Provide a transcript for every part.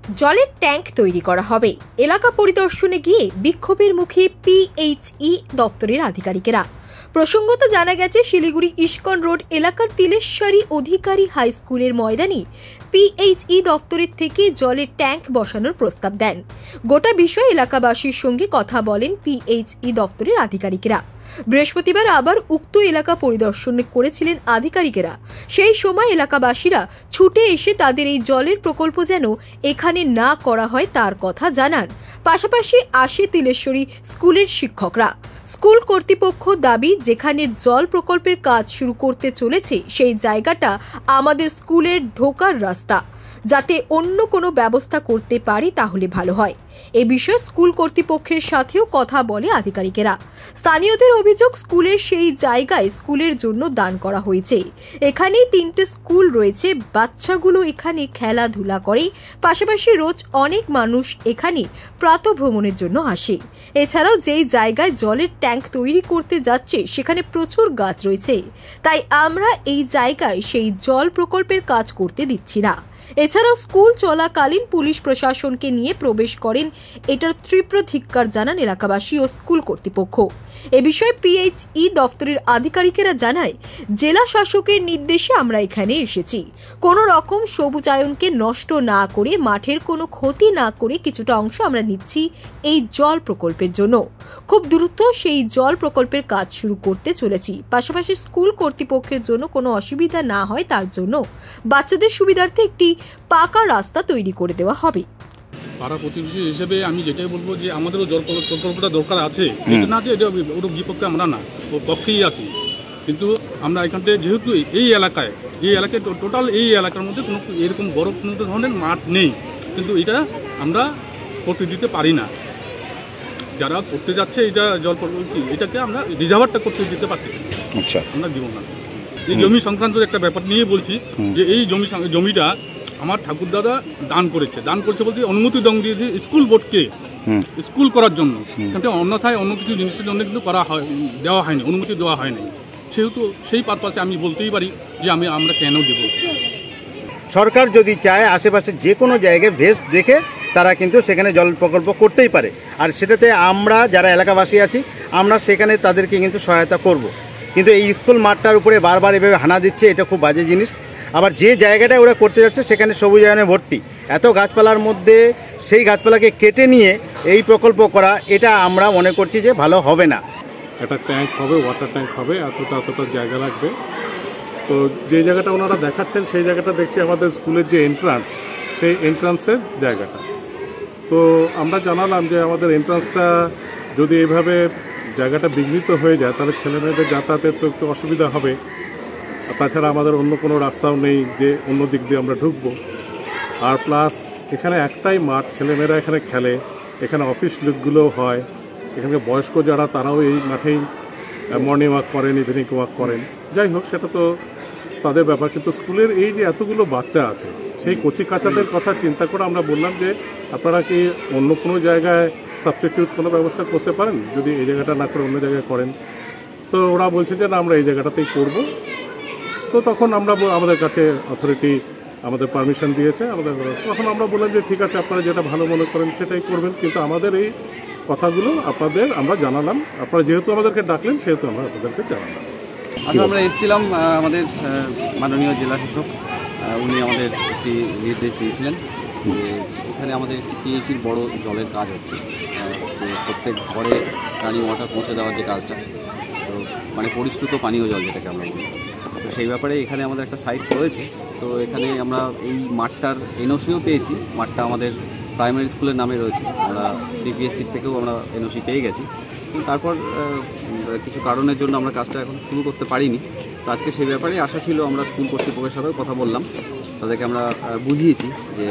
জলের ট্যাঙ্ক তৈরি করা হবে। এলাকা পরিদর্শনে গিয়ে বিক্ষোভের মুখে পিএইচই দপ্তরের আধিকারিকেরা। প্রসঙ্গত জানা গেছে, শিলিগুড়ি ইস্কন রোড এলাকার তিলেশ্বরী অধিকারী হাই স্কুলের ময়দানে পিএইচই দপ্তরের থেকে জলের ট্যাঙ্ক বসানোর প্রস্তাব দেন। গোটা বিষয়ে এলাকাবাসীর সঙ্গে কথা বলেন পিএইচই দপ্তরের আধিকারিকেরা। বৃহস্পতিবার আবার উক্ত এলাকা পরিদর্শন করেছিলেন আধিকারিকেরা। সেই সময় এলাকাবাসীরা ছুটে এসে তাদের এই জলের প্রকল্প যেন এখানে না করা হয় তার কথা জানান। পাশাপাশি আসে তিলেশ্বরী স্কুলের শিক্ষকরা। স্কুল কর্তৃপক্ষ দাবি, যেখানে জল প্রকল্পের কাজ শুরু করতে চলেছে সেই জায়গাটা আমাদের স্কুলের ঢোকার রাস্তা, যাতে অন্য কোনো ব্যবস্থা করতে পারি তাহলে ভালো হয়। এ বিষয়ে স্কুল কর্তৃপক্ষের সাথেও কথা বলে আধিকারিকেরা। স্থানীয়দের অভিযোগ, স্কুলের সেই জায়গায় স্কুলের জন্য দান করা হয়েছে। এখানেই 3টে স্কুল রয়েছে, বাচ্চাগুলো এখানে খেলাধুলা করে। পাশাপাশি রোজ অনেক মানুষ এখানে প্রাতঃভ্রমণের জন্য আসে। এছাড়াও যেই জায়গায় জলের ট্যাঙ্ক তৈরি করতে যাচ্ছে সেখানে প্রচুর গাছ রয়েছে, তাই আমরা এই জায়গায় সেই জল প্রকল্পের কাজ করতে দিচ্ছি না। এছাড়াও স্কুল চলাকালীন পুলিশ প্রশাসনকে নিয়ে প্রবেশ করেন, এটার তীব্র ধিক্কার জানান এলাকাবাসী ও স্কুল কর্তৃপক্ষ। এ বিষয়ে পিএইচই দপ্তরের আধিকারিকেরা জানায়, জেলা শাসকের নির্দেশে আমরা এখানে এসেছি। কোনো রকম সবুজায়নকে নষ্ট না করে, মাঠের কোনো ক্ষতি না করে কিছুটা অংশ আমরা নিচ্ছি এই জল প্রকল্পের জন্য। খুব দ্রুত সেই জল প্রকল্পের কাজ শুরু করতে চলেছি। পাশাপাশি স্কুল কর্তৃপক্ষের জন্য কোনো অসুবিধা না হয় তার জন্য বাচ্চাদের সুবিধার্থে একটি পাকা রাস্তা তৈরি করে দেওয়া হবে। পাড়া প্রতিবেশী হিসেবে আমি যেটাই বলবো যে আমাদেরও জল প্রকল্পটা দরকার আছে, এটা না যে এটা ওর বিপক্ষে আমরা না, ওর পক্ষেই আছি। কিন্তু আমরা এখানটা যেহেতু এই এলাকায় টোটাল এই এলাকার মধ্যে কোনো এরকম বড় কোনো ধরনের মাঠ নেই, কিন্তু এটা আমরা করতে দিতে পারি না। যারা করতে যাচ্ছে এটা জল প্রকল্প, এটাকে আমরা রিজার্ভারটা করতে দিতে পারছি, আচ্ছা আমরা দিব না। এই জমি সংক্রান্ত একটা ব্যাপার নিয়ে বলছি যে এই জমিটা আমার ঠাকুরদাদা দান করেছে বলতে অনুমতি দং দিয়েছে স্কুল বোর্ডকে স্কুল করার জন্য। কিন্তু অন্যথায় অন্য কিছু জিনিসের জন্য কিন্তু দেওয়া হয়নি, অনুমতি দেওয়া হয়নি। সেহেতু সেই পারপাসে আমি বলতেই পারি যে আমরা কেন দেব। সরকার যদি চায় আশেপাশে যে কোনো জায়গায় ভেস্ট দেখে তারা কিন্তু সেখানে জল প্রকল্প করতেই পারে, আর সেটাতে আমরা যারা এলাকাবাসী আছি আমরা সেখানে তাদেরকে কিন্তু সহায়তা করব। কিন্তু এই স্কুল মাঠটার উপরে বারবার এভাবে হানা দিচ্ছে, এটা খুব বাজে জিনিস। আবার যে জায়গাটায় ওরা করতে যাচ্ছে সেখানে সবুজায়নে ভর্তি, এত গাছপালার মধ্যে সেই গাছপালাকে কেটে নিয়ে এই প্রকল্প করা, এটা আমরা মনে করছি যে ভালো হবে না। একটা ট্যাঙ্ক হবে, ওয়াটার ট্যাঙ্ক হবে, এতটা জায়গা লাগবে। তো যে জায়গাটা ওনারা দেখাচ্ছেন সেই জায়গাটা দেখছি আমাদের স্কুলের যে এন্ট্রান্স, সেই এন্ট্রান্সের জায়গাটা। তো আমরা জানালাম যে আমাদের এন্ট্রান্সটা যদি এইভাবে জায়গাটা বিঘ্নিত হয়ে যায় তাহলে ছেলেমেয়েদের যাতায়াতের তো একটু অসুবিধা হবে। তাছাড়া আমাদের অন্য কোনো রাস্তাও নেই যে অন্য দিক দিয়ে আমরা ঢুকবো। আর প্লাস এখানে একটাই মাঠ, ছেলেমেয়েরা এখানে খেলে, এখানে অফিস লুকগুলোও হয়, এখানে বয়স্ক যারা তারাও এই মাঠেই মর্নিং ওয়াক করেন, ইভিনিং ওয়াক করেন। যাই হোক, সেটা তো তাদের ব্যাপার। কিন্তু স্কুলের এই যে এতগুলো বাচ্চা আছে, সেই কচি কাচাদের কথা চিন্তা করে আমরা বললাম যে আপনারা কি অন্য কোনো জায়গায় সাবস্টিটিউট কোনো ব্যবস্থা করতে পারেন, যদি এই জায়গাটা না করে অন্য জায়গায় করেন। তো ওরা বলছে যে না, আমরা এই জায়গাটাতেই করব। তো তখন আমরা আমাদের কাছে অথরিটি আমাদের পারমিশন দিয়েছে, তখন আমরা বললাম যে ঠিক আছে, আপনারা যেটা ভালো মনে করেন সেটাই করবেন। কিন্তু আমাদের এই কথাগুলো আপনাদের আমরা জানালাম, আপনারা যেহেতু আমাদেরকে ডাকলেন সেহেতু আমরা আপনাদেরকে জানালাম। আচ্ছা, আমরা এসেছিলাম, আমাদের মাননীয় জেলা শাসক উনি আমাদের একটি নির্দেশ দিয়েছিলেন যে এখানে আমাদের একটি পিএইচির বড় জলের কাজ হচ্ছে, যে প্রত্যেক ঘরে রানিং ওয়াটার পৌঁছে দেওয়ার যে কাজটা, তো মানে পরিশ্রুত পানীয় জল যেটাকে আমরা বলি। তো সেই ব্যাপারে এখানে আমাদের একটা সাইট রয়েছে। তো এখানে আমরা এই মাঠটার এনওসিও পেয়েছি। মাঠটা আমাদের প্রাইমারি স্কুলের নামে রয়েছে, আমরা ডিপিএসসির থেকেও আমরা এনওসি পেয়ে গেছি। তারপর কিছু কারণের জন্য আমরা কাজটা এখন শুরু করতে পারিনি। তো আজকে সেই ব্যাপারে আশা ছিল, আমরা স্কুল কর্তৃপক্ষের সাথেও কথা বললাম, তাদেরকে আমরা বুঝিয়েছি যে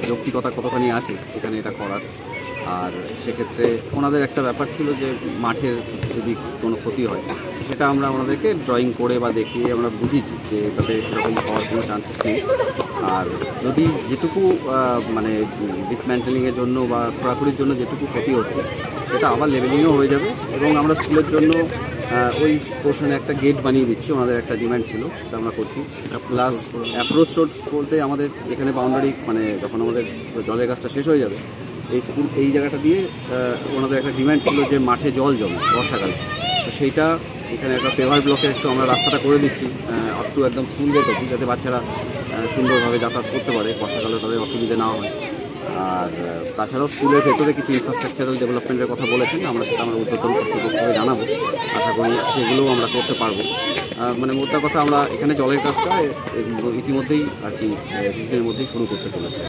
যৌক্তিকতা কতখানি আছে এখানে এটা করার। আর সেক্ষেত্রে ওনাদের একটা ব্যাপার ছিল যে মাঠের যদি কোনো ক্ষতি হয় সেটা আমরা ওনাদেরকে ড্রয়িং করে বা দেখিয়ে আমরা বুঝিয়েছি যে তাতে সেরকম হওয়ার কোনো চান্সেস নেই। আর যদি যেটুকু মানে ডিসম্যান্টেলিংয়ের জন্য বা খোঁড়াখুড়ির জন্য যেটুকু ক্ষতি হচ্ছে সেটা আবার লেভেলিংও হয়ে যাবে, এবং আমরা স্কুলের জন্য ওই পোর্শনে একটা গেট বানিয়ে দিচ্ছি, ওনাদের একটা ডিমান্ড ছিল, সেটা আমরা করছি। প্লাস অ্যাপ্রোচ রোড বলতে আমাদের যেখানে বাউন্ডারি, মানে যখন আমাদের জলের গাছটা শেষ হয়ে যাবে, এই জায়গাটা দিয়ে ওনাদের একটা ডিমান্ড ছিল যে মাঠে জল জমে বর্ষাকালে, তো সেইটা এখানে একটা পেভার ব্লকের একটু আমরা রাস্তাটা করে দিচ্ছি আপ টু একদম স্কুল গেট অবধি, যাতে বাচ্চারা সুন্দরভাবে যাতায়াত করতে পারে, বর্ষাকালে তাদের অসুবিধে না হয়। আর তাছাড়াও স্কুলের ভেতরে কিছু ইনফ্রাস্ট্রাকচারাল ডেভেলপমেন্টের কথা বলেছেন, আমরা সেটা আমরা ঊর্ধ্বতন কর্তৃপক্ষকে জানাবো, আশা করি সেগুলোও আমরা করতে পারবো। মানে মোদ্দা কথা, আমরা এখানে জলের কাজটা ইতিমধ্যেই আর কি কিছুদিনের মধ্যেই শুরু করতে চলেছি।